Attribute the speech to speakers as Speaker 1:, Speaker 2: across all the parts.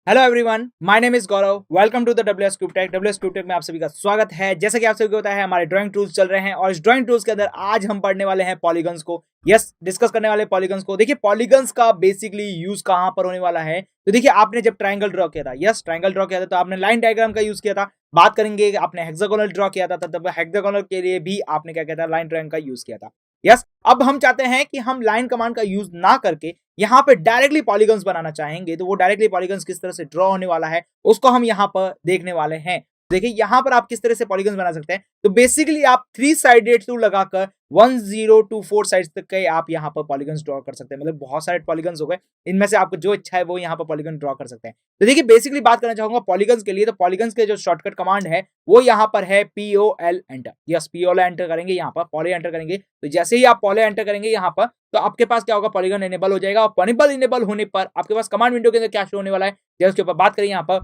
Speaker 1: Hello everyone, my name is Gaurav. Welcome to the WS cube tech. WS cube tech में आप सभी का स्वागत है। जैसा कि आप सभी को पता है, हमारे ड्राइंग टूल्स चल रहे हैं और इस ड्राइंग टूल्स के अंदर आज हम पढ़ने वाले हैं पॉलीगन्स को। डिस्कस करने वाले पॉलीगन्स को। देखिए, पॉलीगन्स का बेसिकली यूज कहां पर होने वाला है। तो देखिए, आपने जब ट्राइंगल ड्रॉ किया था, ट्राइंगल ड्रॉ किया था, तो आपने लाइन डायग्राम का यूज किया था। बात करेंगे, आपने हेक्सागोनल ड्रॉ किया था, तब हेक्सागोनल के लिए भी आपने क्या किया था, लाइन ड्राइंग का यूज किया था। अब हम चाहते हैं कि हम लाइन कमांड का यूज ना करके यहाँ पे डायरेक्टली पॉलीगन्स बनाना चाहेंगे। तो वो डायरेक्टली पॉलीगन्स किस तरह से ड्रॉ होने वाला है उसको हम यहाँ पर देखने वाले हैं। देखिए, यहाँ पर आप किस तरह से पॉलीगन्स बना सकते हैं। तो बेसिकली आप 3 साइडेड टूल लगाकर 1 0 2 4 साइड्स तक के आप यहाँ पर पॉलीगन्स ड्रॉ कर सकते हैं। मतलब बहुत सारे पॉलीगन्स हो गए, इनमें से आपको जो इच्छा है वो यहाँ पर पॉलीगन ड्रॉ कर सकते हैं। तो देखिए, बेसिकली बात करना चाहूंगा पॉलीगन्स के लिए। तो पॉलीगन्स के जो शॉर्टकट कमांड है वो यहाँ पर है POL एंटर। POL एंटर करेंगे, यहाँ पर पॉली एंटर करेंगे। तो जैसे ही आप पॉली एंटर करेंगे यहाँ पर, तो आपके पास क्या होगा, पॉलीगन इनेबल हो जाएगा। और पॉलीगन इनेबल होने पर आपके पास कमांड विंडो के अंदर क्या शो होने वाला है, जैसे उसके ऊपर बात करें यहाँ पर,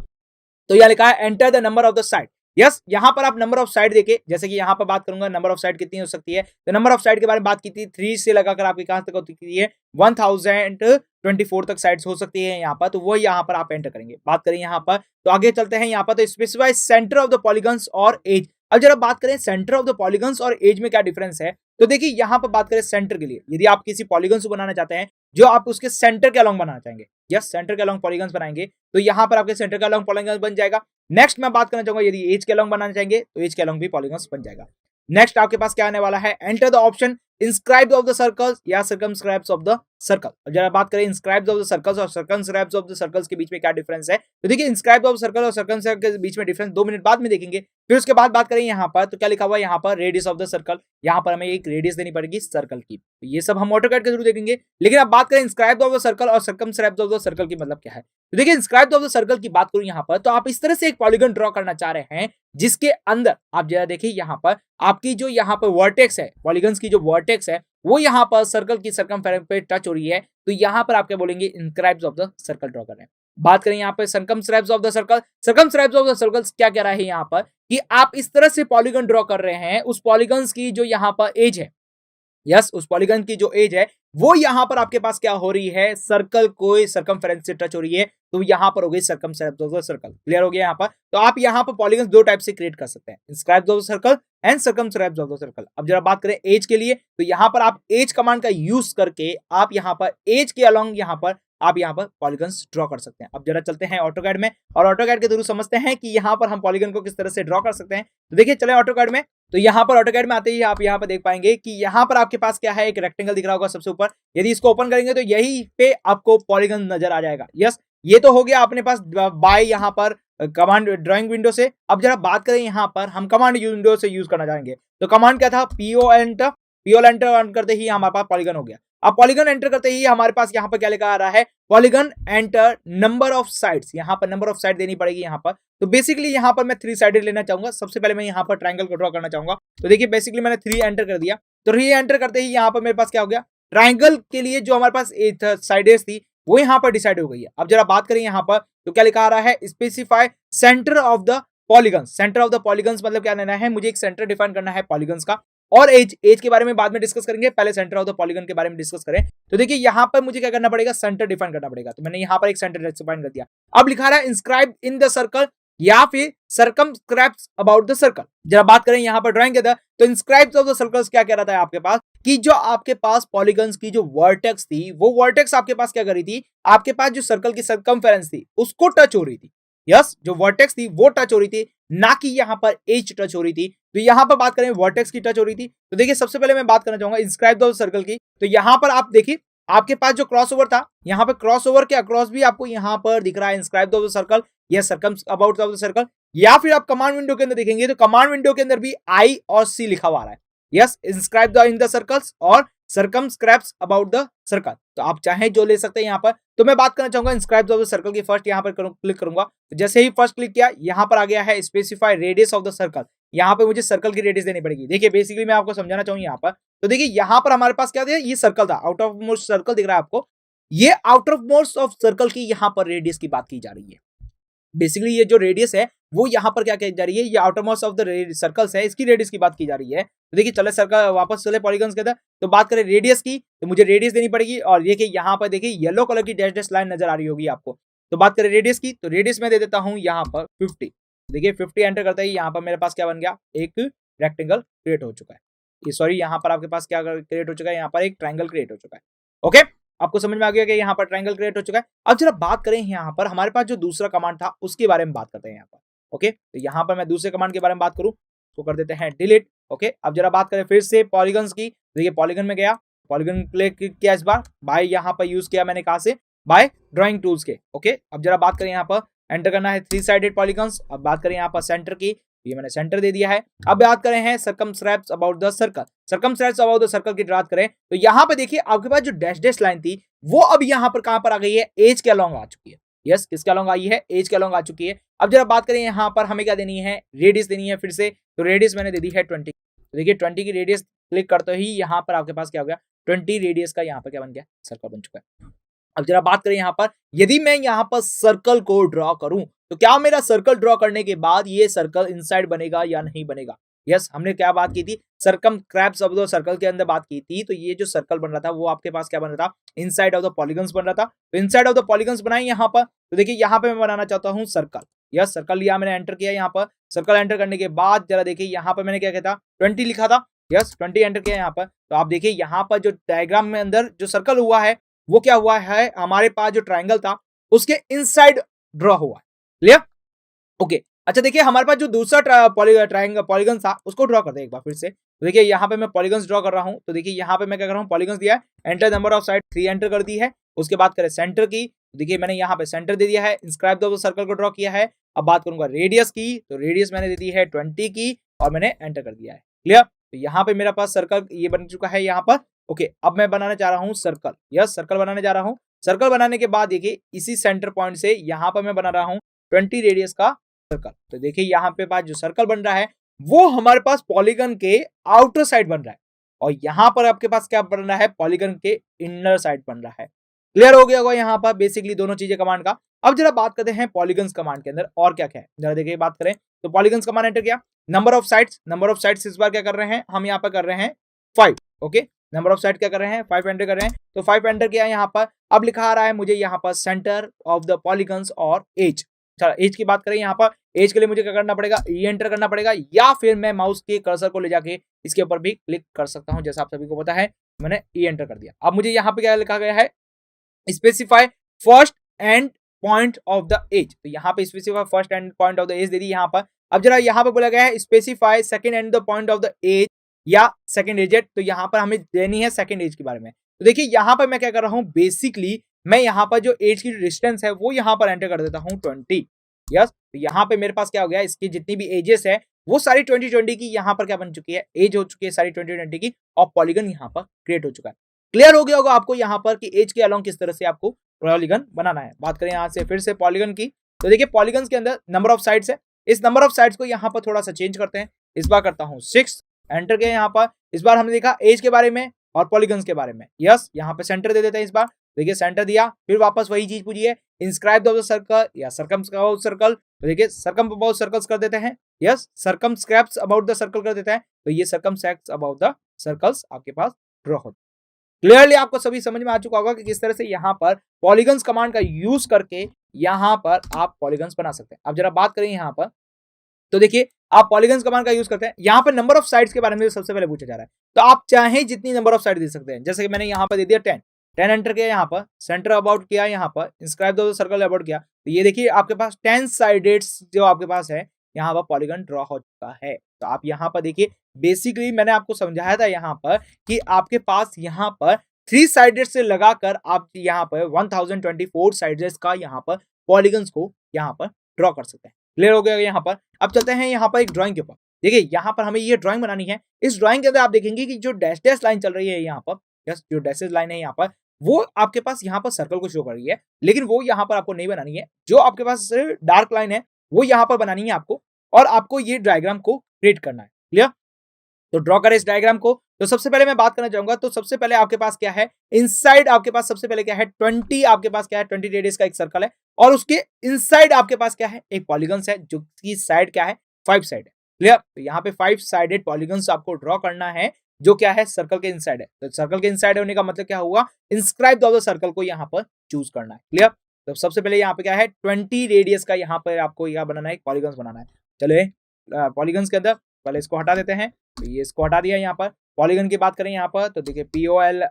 Speaker 1: तो यह लिखा है enter the number of the side. यहाँ पर आप नंबर ऑफ साइड देखे, जैसे कि यहाँ पर बात करूंगा नंबर ऑफ साइड कितनी हो सकती है। तो नंबर ऑफ साइड के बारे में बात की थी, 3 से लगाकर आपकी कहां तक होती है, 1024 तक साइड्स हो सकती है यहाँ पर। तो वो यहाँ पर आप एंटर करेंगे। बात करें यहाँ पर, तो आगे चलते हैं यहाँ पर। तो specify centre of the polygons और एज। अब जरा बात करें सेंटर ऑफ द पॉलीगन्स और एज में क्या डिफरेंस है। तो देखिए, यहाँ पर बात करें सेंटर के लिए, यदि आप किसी पॉलीगन को बनाना चाहते हैं जो आप उसके सेंटर के अलॉन्ग बनाना चाहेंगे, सेंटर के अलॉन्ग पॉलीगन्स बनाएंगे, तो यहाँ पर आपके सेंटर के अलॉन्ग पॉलीगन बन जाएगा। नेक्स्ट मैं बात करना चाहूंगा, यदि एज के अलॉन्ग बनाना चाहेंगे तो एज के अलॉन्ग भी पॉलीगन्स बन जाएगा। नेक्स्ट आपके पास क्या आने वाला है, enter the option inscribe of the circles या सर्कमस्क्राइब्स ऑफ द सर्कल। अब जरा बात करें इंस्क्राइब्स ऑफ द सर्कल्स और सर्कमस्क्राइब्स ऑफ द सर्कल्स के बीच में क्या डिफरेंस है। तो देखिए, इंस्क्राइब ऑफ सर्कल और सर्कमस्क्राइब के बीच में डिफरेंस 2 मिनट बाद में देखेंगे। फिर उसके बाद बात करें यहाँ पर, तो क्या लिखा हुआ है यहाँ पर, रेडियस ऑफ द सर्कल। यहाँ पर हमें एक रेडियस देनी पड़ेगी सर्कल की। तो ये सब हम ऑटोकैड के थ्रू देखेंगे। लेकिन अब बात करें इंस्क्राइब ऑफ द सर्कल और सर्कमस्क्राइब ऑफ द सर्कल की मतलब क्या है। तो देखिए, इंस्क्राइब ऑफ द सर्कल की बात करूं यहाँ पर, तो आप इस तरह से एक पॉलीगन ड्रॉ करना चाह रहे हैं जिसके अंदर आप जरा देखिए, यहाँ पर आपकी जो यहाँ पर वर्टेक्स है, पॉलीगन्स की जो वर्टेक्स है वो यहाँ पर सर्कल की सरकमफेरेंस पे टच हो रही है। तो यहाँ पर आप क्या बोलेंगे, inscribes of the circle draw कर रहे हैं। बात करें यहाँ पर circumscribes of the circle. Circumscribes of the circle क्या कह रहा है यहाँ पर, कि आप इस तरह से पॉलीगन ड्रॉ कर रहे हैं, उस पॉलीगन्स की जो यहाँ पर एज है, उस पॉलीगन की जो एज है वो यहां पर आपके पास क्या हो रही है, सर्कल को सर्कमफेरेंस से टच हो रही है। तो यहां पर हो गई सर्कमस्क्राइब्स ऑफ द सर्कल। क्लियर हो गया यहाँ पर। तो आप यहां पर पॉलीगन्स 2 टाइप से क्रिएट कर सकते हैं, inscribes of the circle and circumscribes of the circle. अब जरा बात करें एज के लिए, तो यहां पर आप एज कमांड का यूज करके आप यहां पर एज के अलॉन्ग यहां पर आप यहां पर पॉलीगन्स ड्रॉ कर सकते हैं। अब जरा चलते हैं ऑटोकैड में और ऑटोकैड के थ्रू समझते हैं कि यहां पर हम पॉलीगन को किस तरह से ड्रॉ कर सकते हैं। तो देखिए, चले ऑटोकैड में। तो यहाँ पर ऑटोकैड में आते ही आप यहाँ पर देख पाएंगे कि यहाँ पर आपके पास क्या है, एक रेक्टेंगल दिख रहा होगा सबसे ऊपर। यदि इसको ओपन करेंगे तो यही पे आपको पॉलीगन नजर आ जाएगा। ये तो हो गया अपने पास बाय यहाँ पर कमांड ड्राइंग विंडो से। अब जरा बात करें यहाँ पर, हम कमांड विंडो से यूज करना चाहेंगे। तो कमांड क्या था, POL एंटर करते ही हमारे पास पॉलीगन हो गया। अब पॉलीगन एंटर करते ही हमारे पास यहाँ पर क्या लिखा आ रहा है, polygon enter number of sides. यहाँ पर नंबर ऑफ साइड देनी पड़ेगी यहाँ पर। तो बेसिकली यहाँ पर मैं 3 साइडेड लेना चाहूंगा। सबसे पहले मैं यहाँ पर ट्रायंगल को ड्रॉ करना चाहूंगा। तो देखिए, बेसिकली मैंने 3 एंटर कर दिया। तो 3 एंटर करते ही यहाँ पर मेरे पास क्या हो गया, ट्रायंगल के लिए जो हमारे पास साइडेस थी वो यहाँ पर डिसाइड हो गई है। अब जरा बात करें यहाँ पर, तो क्या लिखा आ रहा है, specify centre of the polygons. Centre of the polygons मतलब क्या लेना है, मुझे एक सेंटर डिफाइन करना है पॉलीगन्स का। और एज के बारे में बाद में डिस्कस करेंगे, पहले सेंटर ऑफ द पॉलीगन के बारे में डिस्कस करें। तो देखिए, यहाँ पर मुझे क्या करना पड़ेगा, सेंटर डिफाइन करना पड़ेगा। तो मैंने यहाँ पर एक सेंटर डिफाइन कर दिया। अब लिखा रहा है इंस्क्राइब इन द सर्कल या फिर सर्कमस्क्राइब्स अबाउट द सर्कल। जब बात करें यहाँ पर ड्राइंग के अंदर, तो इंस्क्राइब्स ऑफ द सर्कल्स क्या कह रहा था आपके पास, कि जो आपके पास पॉलीगन्स की जो वर्टेक्स थी, वो वर्टेक्स आपके पास क्या कर रही थी, आपके पास जो सर्कल की सर्कमफेरेंस थी उसको टच हो रही थी। जो वर्टेक्स थी वो टच हो रही थी, ना कि यहाँ पर एज टच हो रही थी। तो यहाँ पर बात करें वर्टेक्स की टच हो रही थी। तो देखिए, सबसे पहले मैं बात करना चाहूंगा इंस्क्राइब द सर्कल की। तो यहाँ पर आप देखिए, आपके पास जो क्रॉसओवर था, यहाँ पर क्रॉसओवर के अक्रॉस भी आपको यहाँ पर दिख रहा है इंस्क्राइब द सर्कल या सर्कम अबाउट द सर्कल। या फिर आप कमांड विंडो के अंदर देखेंगे तो कमांड विंडो के अंदर भी I और C लिखा हुआ रहा है। Inscribe the in the circles और सर्कमस्क्राइब्स अबाउट द सर्कल। तो आप चाहे जो ले सकते हैं यहाँ पर। तो मैं बात करना चाहूंगा इंस्क्राइब्स ऑफ द सर्कल की। फर्स्ट यहाँ पर क्लिक करूंगा। तो जैसे ही फर्स्ट क्लिक किया, यहाँ पर आ गया है specify radius of the circle. यहाँ पे मुझे सर्कल की रेडियस देनी पड़ेगी। देखिए, बेसिकली मैं आपको समझाना चाहूंगा यहाँ पर। तो देखिए, यहाँ पर हमारे पास क्या था, ये सर्कल था, आउट ऑफ मोस्ट सर्कल दिख रहा है आपको। ये out of most of circle की यहाँ पर रेडियस की बात की जा रही है। बेसिकली ये जो रेडियस है वो यहाँ पर क्या कही जा रही है, ये आउटरमोस्ट ऑफ द सर्कल्स है, इसकी रेडियस की बात की जा रही है। तो देखिए, चले सर्कल वापस चले पॉलीगन्स के अंदर। तो बात करें रेडियस की, तो मुझे रेडियस देनी पड़ेगी। और देखिए, यहाँ पर देखिए येलो कलर की डैश डैश लाइन नजर आ रही होगी आपको। तो बात करें रेडियस की, तो रेडियस में दे देता हूं यहाँ पर 50। देखिए 50 एंटर करते ही यहाँ पर मेरे पास क्या बन गया, एक रेक्टेंगल क्रिएट हो चुका है। सॉरी, यहाँ पर आपके पास क्या क्रिएट हो चुका है, यहाँ पर एक ट्रायंगल क्रिएट हो चुका है। ओके, आपको समझ में आ गया कि यहाँ पर ट्रायंगल क्रिएट हो चुका है। अब जरा बात करें यहाँ पर हमारे पास जो दूसरा कमांड था उसके बारे में बात करते हैं यहाँ पर। ओके, तो यहाँ पर मैं दूसरे कमांड के बारे में बात करूं तो कर देते हैं डिलीट। ओके, अब जरा बात करें फिर से पॉलीगन्स की। देखिए पॉलीगन में गया, पॉलीगन क्लिक किया, इस बार बाय यहाँ पर यूज किया मैंने, कहा से बाय ड्राइंग टूल्स के। ओके, अब जरा बात करें यहाँ पर एंटर करना है 3 साइडेड पॉलीगन्स। अब बात करें यहाँ पर सेंटर की, ये मैंने सेंटर दे दिया है। अब बात करें हैं circumscribes about the circle, circumscribes about the circle की बात करें तो यहाँ पे देखिए आपके पास जो डैश डैश लाइन थी वो अब यहाँ पर कहां पर आ गई है, एज के अलोंग आ चुकी है। यस, किसके अलोंग आई है, एज के अलोंग आ चुकी है। अब जरा बात करें यहाँ पर हमें क्या देनी है, रेडियस देनी है फिर से, तो रेडियस मैंने दे दी है 20। तो देखिए 20 की रेडियस क्लिक करते ही यहाँ पर आपके पास क्या हो गया, 20 रेडियस का यहाँ पर क्या बन गया, सर्कल बन चुका है। अब जरा बात करें यहाँ पर, यदि मैं यहाँ पर सर्कल को ड्रॉ करूं तो क्या मेरा सर्कल ड्रॉ करने के बाद ये सर्कल इनसाइड बनेगा या नहीं बनेगा। यस, हमने क्या बात की थी, सर्कमस्क्राइब्स ऑफ द सर्कल के अंदर बात की थी। तो ये जो सर्कल बन रहा था वो आपके पास क्या बन रहा था, इनसाइड ऑफ द पॉलीगन्स बन रहा था। तो इनसाइड ऑफ द पॉलीगन्स बनाई यहाँ पर, तो देखिए यहाँ पे मैं बनाना चाहता हूँ सर्कल। यस, सर्कल लिया मैंने, एंटर किया यहाँ पर। सर्कल एंटर करने के बाद जरा देखिए यहाँ पर मैंने क्या किया था, 20 लिखा था। यस, 20 एंटर किया यहाँ पर। तो आप देखिए यहाँ पर जो डायग्राम में अंदर जो सर्कल हुआ है वो क्या हुआ है, हमारे पास जो ट्रायंगल था उसके इनसाइड ड्रॉ हुआ है। क्लियर? ओके, अच्छा देखिए हमारे पास जो दूसरा पॉलीगन था उसको ड्रॉ करते हैं एक बार फिर से। तो देखिए यहाँ पे मैं पॉलीगन्स ड्रॉ कर रहा हूँ। तो देखिए यहाँ पे मैं क्या कर रहा हूँ, पॉलीगन्स दिया है, enter number of side 3 enter कर दी है। उसके बाद करें सेंटर की, देखिए मैंने यहाँ पे सेंटर दे दिया है, इंस्क्राइब द सर्कल को ड्रॉ किया है। अब बात करूंगा रेडियस की, तो रेडियस मैंने दे दी है 20 की और मैंने एंटर कर दिया है। क्लियर? तो यहाँ पे मेरा पास सर्कल ये बन चुका है यहाँ पर। ओके, अब मैं बनाने जा रहा हूँ सर्कल। यस, सर्कल बनाने जा रहा हूँ। सर्कल बनाने के बाद देखिए इसी सेंटर पॉइंट से यहाँ पर मैं बना रहा हूँ 20 रेडियस का सर्कल। तो देखिए यहाँ पे पास जो सर्कल बन रहा है वो हमारे पास पॉलीगन के आउटर साइड बन रहा है और यहाँ पर आपके पास क्या बन रहा है, पॉलीगन के इनर साइड बन रहा है। क्लियर हो गया होगा यहाँ पर बेसिकली दोनों चीजें कमांड का। अब जरा बात करते हैं पॉलीगन्स कमांड के अंदर और क्या क्या है, जरा देखिए बात करें तो पॉलीगन्स कमांड एंटर किया, number of sides, number of sides इस बार क्या कर रहे हैं हम, यहाँ पर कर रहे हैं 5। ओके, नंबर ऑफ साइड क्या कर रहे हैं, 5 एंटर कर रहे हैं। तो 5 एंटर किया यहाँ पर। अब लिखा आ रहा है मुझे यहाँ पर सेंटर ऑफ द पॉलीगन्स और एज। चलो एज की बात करें यहाँ पर, एज के लिए मुझे क्या करना पड़ेगा, ई एंटर करना पड़ेगा या फिर मैं माउस के कर्सर को ले जाके इसके ऊपर भी क्लिक कर सकता हूं, जैसा आप सभी को पता है। मैंने ई एंटर कर दिया। अब मुझे यहाँ पे क्या लिखा गया है, specify first end point of the edge. तो यहाँ पे specify first end point of the edge दे दी यहाँ पर। अब जरा यहाँ पे बोला गया है specify second end the point of the edge या सेकंड एज। तो यहाँ पर हमें देनी है सेकंड एज के बारे में। तो देखिए यहाँ पर मैं क्या कर रहा हूँ, बेसिकली मैं यहाँ पर जो एज की डिस्टेंस है वो यहाँ पर एंटर कर देता हूँ 20। यस, तो यहाँ पे मेरे पास क्या हो गया, इसकी जितनी भी एजेस है वो सारी 2020 की यहाँ पर क्या बन चुकी है, एज हो चुकी है सारी 2020 की और पॉलीगन यहाँ पर क्रिएट हो चुका है। क्लियर हो गया होगा आपको यहाँ पर कि एज के अलोंग किस तरह से आपको पॉलीगन बनाना है। बात करें यहाँ से फिर से पॉलीगन की, तो देखिए पॉलीगन के अंदर नंबर ऑफ साइड्स है, इस नंबर ऑफ साइड्स को यहाँ पर थोड़ा सा चेंज करते हैं। इस बार करता हूँ 6 एंटर किया यहाँ पर। इस बार हमने देखा एज के बारे में और पॉलीगन्स के बारे में। यस, यहाँ पे सेंटर दे देते हैं। इस बार देखिए सेंटर दिया, फिर वापस वही चीज पूछी है, इंस्क्राइब द सर्कल या सर्कमस्क्राइब सर्कल। तो देखिए सर्कम अबाउट सर्कल्स कर देते हैं। यस, सर्कमस्क्राइब्स अबाउट द सर्कल कर देते हैं। तो ये सर्कमस्क्राइब्स अबाउट द सर्कल्स आपके पास ड्रॉ होते हैं। क्लियरली आपको सभी समझ में आ चुका होगा कि किस तरह से यहाँ पर पॉलीगन्स कमांड का यूज करके यहाँ पर आप पॉलीगन्स बना सकते हैं। अब जरा बात करें यहाँ पर, तो देखिए आप पॉलीगन्स कमांड का यूज करते हैं। यहाँ पर नंबर ऑफ साइड्स के बारे में सबसे पहले पूछा जा रहा है, तो आप चाहे जितनी नंबर ऑफ साइड दे सकते हैं। जैसे कि मैंने यहाँ पर दे दिया 10 एंटर किया यहाँ पर, सेंटर अबाउट किया यहाँ पर, इंस्क्राइब द सर्कल अबाउट किया। तो ये देखिए आपके पास 10 साइडेड जो आपके पास है यहाँ पर पॉलीगन ड्रॉ हो चुका है। तो आप यहाँ पर देखिए बेसिकली मैंने आपको समझाया था यहाँ पर कि आपके पास यहाँ पर 3 साइडेड से लगाकर आप यहाँ पर 1024 साइडेड का यहाँ पर पॉलीगन्स को यहाँ पर ड्रॉ कर सकते हैं। क्लियर हो गया यहाँ पर। अब चलते हैं यहाँ पर एक ड्राइंग के ऊपर। देखिए यहाँ पर हमें ये ड्राइंग बनानी है। इस ड्राइंग के अंदर आप देखेंगे कि जो डैश डैश लाइन चल रही है यहाँ पर, यस जो डैशेस लाइन है यहाँ पर, वो आपके पास यहाँ पर सर्कल को शो कर रही है, लेकिन वो यहाँ पर आपको नहीं बनानी है। जो आपके पास डार्क लाइन है वो यहाँ पर बनानी है आपको, और आपको ये डायग्राम को क्रिएट करना है। क्लियर? तो ड्रॉ करें इस डायग्राम को। तो सबसे पहले मैं बात करना चाहूंगा, तो सबसे पहले आपके पास क्या है, इनसाइड आपके पास सबसे पहले क्या है, 20 आपके पास क्या है, 20 रेडियस का एक सर्कल है, और उसके इनसाइड आपके पास क्या है, एक पॉलीगन्स है, जो की साइड क्या है, 5 साइड है। क्लियर? तो यहाँ पे 5 साइडेड पॉलीगन्स आपको ड्रॉ करना है, जो क्या है, सर्कल के इनसाइड है। तो सर्कल के इनसाइड होने का मतलब क्या होगा, इंस्क्राइब द सर्कल को यहाँ पर चूज करना है। क्लियर? तो सबसे पहले यहाँ पे क्या है 20 रेडियस का यहाँ पर आपको यह बनाना है, पॉलीगन्स बनाना है। चलिए पॉलीगन्स के अंदर पहले इसको हटा देते हैं। तो ये इसको हटा दिया। यहाँ पर पॉलीगन की बात करें यहाँ पर तो देखिए POL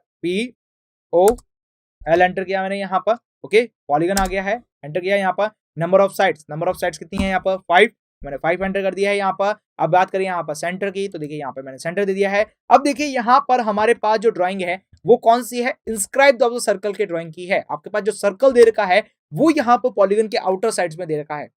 Speaker 1: एंटर किया मैंने यहाँ पर। ओके पॉलीगन आ गया है, एंटर किया। यहाँ पर नंबर ऑफ साइड्स कितनी है यहाँ पर 5, मैंने 5 एंटर कर दिया है यहाँ पर। अब बात करें यहाँ पर सेंटर की तो देखिए यहाँ पर मैंने सेंटर दे दिया है। अब देखिए यहाँ पर हमारे पास जो ड्राइंग है वो कौन सी है, इंस्क्राइब द सर्कल के ड्राइंग की है। आपके पास जो सर्कल दे रखा है वो यहाँ पर पॉलीगन के आउटर साइड्स में दे रखा है।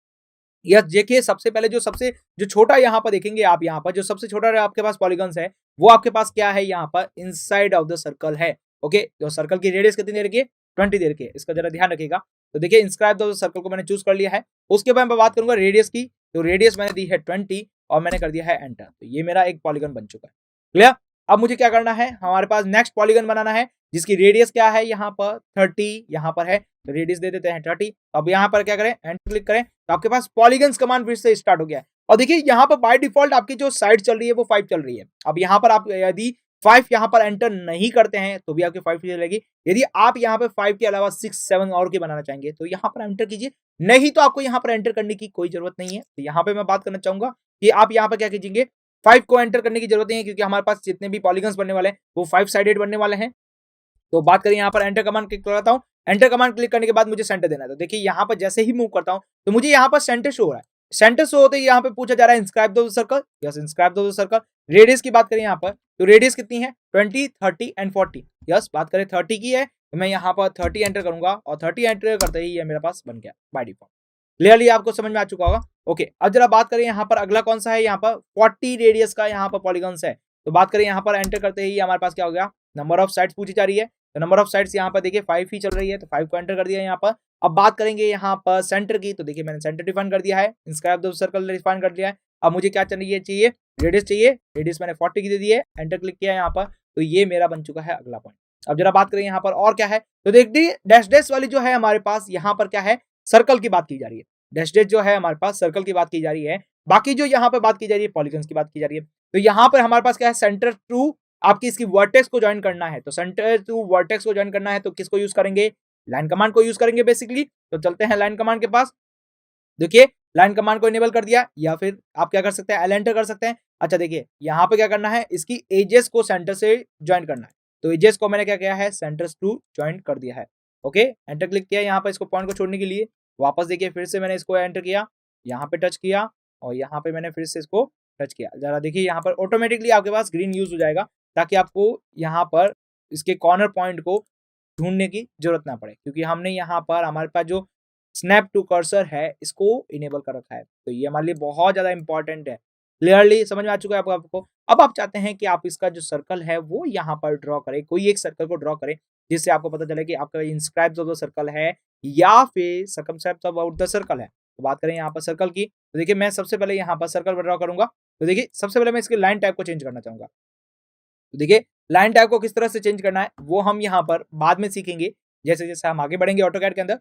Speaker 1: यस देखिए सबसे पहले जो छोटा यहाँ पर देखेंगे आप, यहाँ पर जो सबसे छोटा आपके पास पॉलीगन्स है वो आपके पास क्या है, यहाँ पर इनसाइड ऑफ द सर्कल है। ओके तो सर्कल की रेडियस कितनी दे रखी है 20 दे रखी है, इसका जरा ध्यान रखिएगा। तो देखिए इंस्क्राइब द सर्कल को मैंने चूज कर लिया है। उसके बाद मैं बात करूंगा रेडियस की, तो रेडियस मैंने दी है 20 और मैंने कर दिया है एंटर। तो ये मेरा एक पॉलीगन बन चुका है। क्लियर। अब मुझे क्या करना है, हमारे पास नेक्स्ट पॉलीगन बनाना है जिसकी रेडियस क्या है यहाँ पर 30 यहाँ पर है, तो रेडियस दे देते हैं 30। अब यहाँ पर क्या करें, एंटर क्लिक करें तो आपके पास पॉलीगन्स कमांड फिर से स्टार्ट हो गया है। और देखिए यहाँ पर बाय डिफॉल्ट आपकी जो साइड चल रही है वो 5 चल रही है। अब यहाँ पर आप यदि 5 यहाँ पर एंटर नहीं करते हैं तो भी आपकी 5 चलेगी। यदि आप यहाँ पे 5 के अलावा 6 7 और के बनाना चाहेंगे तो यहाँ पर एंटर कीजिए, नहीं तो आपको यहाँ पर एंटर करने की कोई जरूरत नहीं है। तो यहाँ पे मैं बात करना चाहूंगा कि आप यहाँ पर क्या कीजिएंगे, 5 को एंटर करने की जरूरत नहीं है क्योंकि हमारे पास जितने भी पॉलीगन्स बनने वाले हैं वो 5 साइडेड बनने वाले हैं। तो बात करें यहाँ पर एंटर कमांड क्लिक करता हूँ। एंटर कमांड क्लिक करने के बाद मुझे सेंटर देना है। तो देखिए यहाँ पर जैसे ही मूव करता हूँ तो मुझे यहाँ पर सेंटर शो हो रहा है। सेंटर शो होते ही यहाँ पे पूछा जा रहा है inscribe the circle. Yes inscribe the circle. Radius की बात करें यहाँ पर तो रेडियस कितनी है 20 30 एंड 40। यस बात करें 30 की है तो मैं यहाँ पर 30 एंटर करूंगा और 30 एंटर करते ही ये मेरे पास बन गया बाय डिफॉल्ट। क्लियरली आपको समझ में आ चुका होगा। ओके अब जरा बात करें यहाँ पर अगला कौन सा है, यहाँ पर 40 रेडियस का यहाँ पर पॉलीगन्स है। तो बात करें यहाँ पर एंटर करते ही हमारे पास क्या हो गया, नंबर ऑफ साइड्स पूछी जा रही है। तो नंबर ऑफ साइड्स यहाँ पर देखिए 5 ही चल रही है तो 5 को एंटर कर दिया यहाँ पर। अब बात करेंगे यहाँ पर सेंटर की तो देखिए मैंने सेंटर डिफाइन कर दिया है, इंस्क्राइब द सर्कल डिफाइन कर दिया है। अब मुझे क्या चाहिए रेडियस चाहिए, रेडियस मैंने 40 की दे दी है, एंटर क्लिक किया यहाँ पर। तो ये मेरा बन चुका है अगला पॉइंट। अब जरा बात करें यहाँ पर और क्या है तो देखिए डैश डैश वाली जो है हमारे पास यहाँ पर क्या है, सर्कल की बात की जा रही है। डैश डैश जो है हमारे पास सर्कल की बात की जा रही है। बाकी जो यहाँ पर बात की जा रही है पॉलीगन्स की बात की जा रही है। तो यहाँ पर हमारे पास क्या है, सेंटर टू आपकी इसकी वर्टेक्स को ज्वाइन करना है। तो सेंटर टू वर्टेक्स को ज्वाइन करना है तो किसको यूज करेंगे, लाइन कमांड को यूज करेंगे बेसिकली। तो चलते हैं लाइन कमांड के पास। देखिए लाइन कमांड को इनेबल कर दिया या फिर आप क्या कर सकते हैं एल एंटर कर सकते हैं। अच्छा देखिए यहाँ पे क्या करना है, इसकी एजेस को सेंटर से ज्वाइन करना है। तो एजेस को मैंने क्या किया है, सेंटर टू ज्वाइन कर दिया है। ओके एंटर क्लिक किया यहाँ पर इसको पॉइंट को छोड़ने के लिए। वापस देखिए फिर से मैंने इसको एंटर किया, यहाँ पे टच किया और यहाँ पे मैंने फिर से इसको टच किया। जरा देखिए यहाँ पर ऑटोमेटिकली आपके पास ग्रीन यूज हो जाएगा ताकि आपको यहाँ पर इसके कॉर्नर पॉइंट को ढूंढने की जरूरत ना पड़े, क्योंकि हमने यहाँ पर हमारे पास जो स्नैप टू कर्सर है इसको इनेबल कर रखा है। तो ये हमारे लिए बहुत ज्यादा इंपॉर्टेंट है। क्लियरली समझ में आ चुका है आपको। अब आप चाहते हैं कि आप इसका जो सर्कल है वो यहाँ पर ड्रॉ करें, कोई एक सर्कल को ड्रॉ करें जिससे आपको पता चले कि आपका इंस्क्राइब्स ऑफ द सर्कल है या फिर सर्कमस्क्राइब्स अबाउट द सर्कल है। तो बात करें यहाँ पर सर्कल की तो देखिए मैं सबसे पहले यहाँ पर सर्कल ड्रॉ करूंगा। तो देखिए सबसे पहले मैं इसके लाइन टाइप को चेंज करना चाहूंगा। तो देखिए लाइन टाइप को किस तरह से चेंज करना है वो हम यहाँ पर बाद में सीखेंगे जैसे जैसे हम आगे बढ़ेंगे ऑटोकैड के अंदर।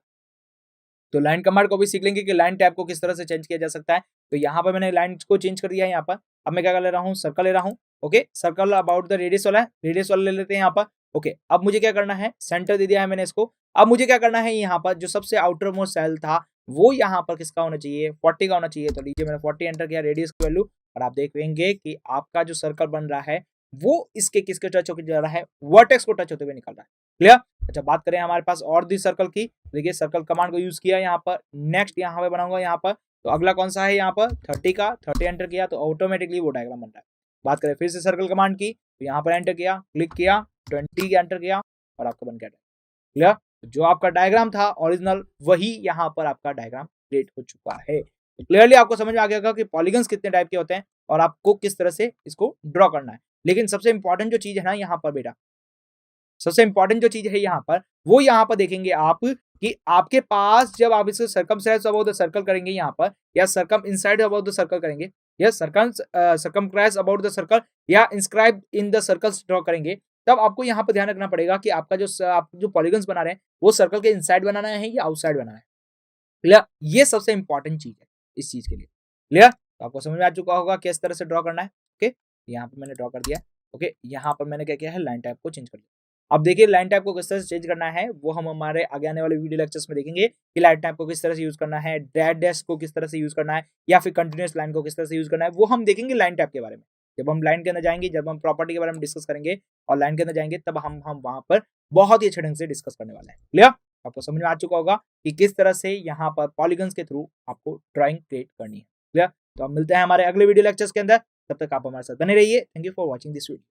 Speaker 1: तो लाइन कमांड को भी सीख लेंगे कि लाइन टैब को किस तरह से चेंज किया जा सकता है। तो यहाँ पर मैंने लाइन को चेंज कर दिया है यहाँ पर। अब मैं क्या कर ले रहा हूँ, सर्कल ले रहा हूँ। Okay circle about the radius वाला है, रेडियस वाला ले लेते हैं यहाँ पर। ओके अब मुझे क्या करना है, सेंटर दे दिया है मैंने इसको। अब मुझे क्या करना है, यहाँ पर जो सबसे आउटर मोस्ट सेल था वो यहाँ पर किसका होना चाहिए, 40 का होना चाहिए। तो लीजिए मैंने 40 एंटर किया रेडियस की वैल्यू और आप देखेंगे कि आपका जो सर्कल बन रहा है वो इसके किसके टच होकर जा रहा है, वर्टेक्स को टच होते हुए निकल रहा है। क्लियर। अच्छा बात करें हमारे पास और दी सर्कल की, देखिए सर्कल कमांड को यूज किया यहाँ पर। नेक्स्ट यहाँ पे बनाऊंगा यहाँ पर। तो अगला कौन सा है यहाँ पर 30 का, 30 एंटर किया तो ऑटोमेटिकली वो डायग्राम बन रहा है। बात करें फिर से सर्कल कमांड की तो यहाँ पर एंटर किया, क्लिक किया, 20 एंटर किया और आपका बन गया। क्लियर। जो आपका डायग्राम था ओरिजिनल वही यहाँ पर आपका डायग्राम क्रिएट हो चुका है। तो क्लियरली आपको समझ में आ गया कि पॉलीगन्स कितने टाइप के होते हैं और आपको किस तरह से इसको ड्रॉ करना है। लेकिन सबसे इंपॉर्टेंट जो चीज है ना यहाँ पर बेटा, सबसे इंपॉर्टेंट जो चीज है यहाँ पर वो यहाँ पर देखेंगे आप कि आपके पास जब आप इसे सर्कमस्क्राइब अबाउट द सर्कल करेंगे यहाँ पर या circum inside about the circle करेंगे या सर्कमस्क्राइब अबाउट द सर्कल या inscribe in the circles draw करेंगे, तब आपको यहाँ पर ध्यान रखना पड़ेगा कि आपका आप जो पॉलीगन्स बना रहे हैं वो सर्कल के इनसाइड बनाना है या आउटसाइड बनाना है। क्लियर। ये सबसे इंपॉर्टेंट चीज है इस चीज के लिए। क्लियर। तो आपको समझ में आ चुका होगा किस तरह से ड्रॉ करना है। ओके यहाँ पर मैंने ड्रॉ कर दिया। ओके यहाँ पर मैंने क्या किया है, लाइन टाइप को चेंज कर दिया। अब देखिए लाइन टाइप को किस तरह से चेंज करना है वो हम हमारे आगे आने वाले वीडियो लेक्चर्स में देखेंगे कि लाइन टाइप को किस तरह से यूज करना है, डैश को किस तरह से यूज करना है या फिर कंटिन्यूअस लाइन को किस तरह से यूज करना है, वो हम देखेंगे लाइन टाइप के बारे में। जब हम लाइन के अंदर जाएंगे, जब हम प्रॉपर्टी के बारे में डिस्कस करेंगे और लाइन के अंदर जाएंगे, तब हम वहां पर बहुत ही अच्छे ढंग से डिस्कस करने वाले हैं। क्लियर? आपको समझ में आ चुका होगा कि किस तरह से यहाँ पर पॉलीगन्स के थ्रू आपको ड्राइंग क्रिएट करनी है। क्लियर? तो अब मिलते हैं हमारे अगले वीडियो लेक्चर्स के अंदर, तब तक आप हमारे साथ बने रहिए। Thank you for watching this video.